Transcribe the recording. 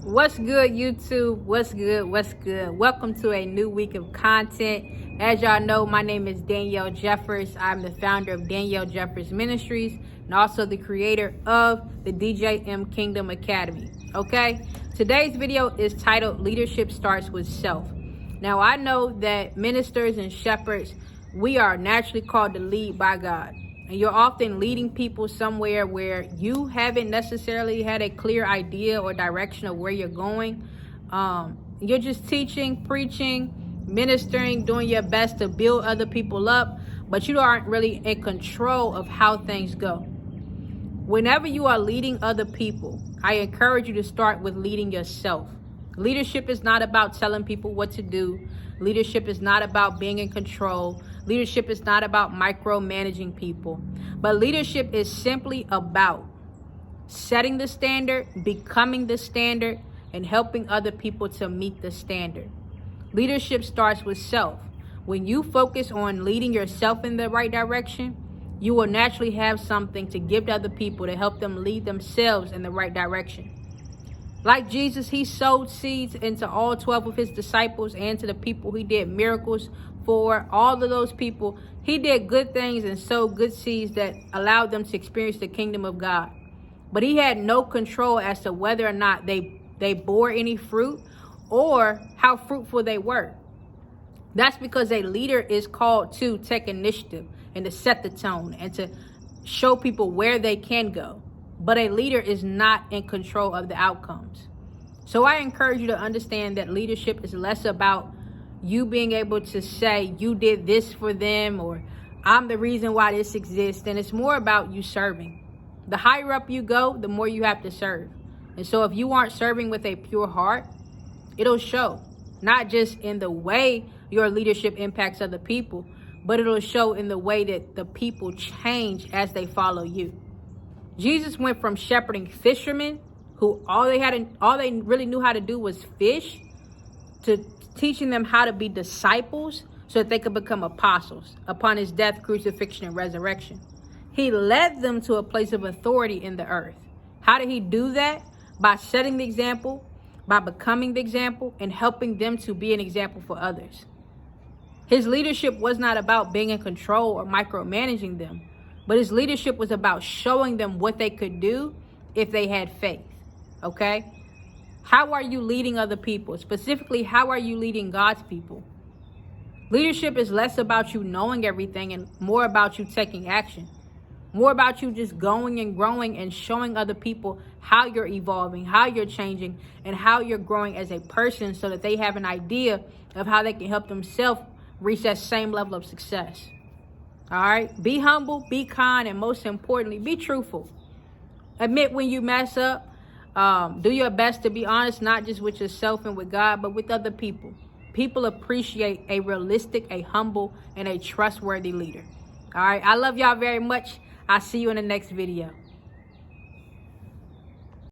What's good, YouTube? What's good? What's good? Welcome to a new week of content. As y'all know, my name is Danielle Jeffers. I'm the founder of Danielle Jeffers Ministries and also the creator of the DJM Kingdom Academy. Okay, today's video is titled Leadership Starts with Self. Now, I know that ministers and shepherds, we are naturally called to lead by God. And you're often leading people somewhere where you haven't necessarily had a clear idea or direction of where you're going. You're just teaching, preaching, ministering, doing your best to build other people up, but you aren't really in control of how things go. Whenever you are leading other people, I encourage you to start with leading yourself. Leadership is not about telling people what to do. Leadership is not about being in control. Leadership is not about micromanaging people. But leadership is simply about setting the standard, becoming the standard, and helping other people to meet the standard. Leadership starts with self. When you focus on leading yourself in the right direction, you will naturally have something to give to other people to help them lead themselves in the right direction. Like Jesus, he sowed seeds into all 12 of his disciples and to the people he did miracles for. All of those people, he did good things and sowed good seeds that allowed them to experience the kingdom of God. But he had no control as to whether or not they bore any fruit or how fruitful they were. That's because a leader is called to take initiative and to set the tone and to show people where they can go. But a leader is not in control of the outcomes. So I encourage you to understand that leadership is less about you being able to say you did this for them or I'm the reason why this exists. And it's more about you serving. The higher up you go, the more you have to serve. And so if you aren't serving with a pure heart, it'll show. Not just in the way your leadership impacts other people, but it'll show in the way that the people change as they follow you. Jesus went from shepherding fishermen who all they really knew how to do was fish, to teaching them how to be disciples so that they could become apostles upon his death, crucifixion, and resurrection. He led them to a place of authority in the earth. How did he do that? By setting the example, by becoming the example, and helping them to be an example for others. His leadership was not about being in control or micromanaging them, but his leadership was about showing them what they could do if they had faith. Okay? How are you leading other people? Specifically, how are you leading God's people? Leadership is less about you knowing everything and more about you taking action. More about you just going and growing and showing other people how you're evolving, how you're changing, and how you're growing as a person so that they have an idea of how they can help themselves reach that same level of success. All right? Be humble, be kind, and most importantly, be truthful. Admit when you mess up. Do your best to be honest, not just with yourself and with God, but with other people. People appreciate a realistic, a humble, and a trustworthy leader. All right? I love y'all very much. I'll see you in the next video.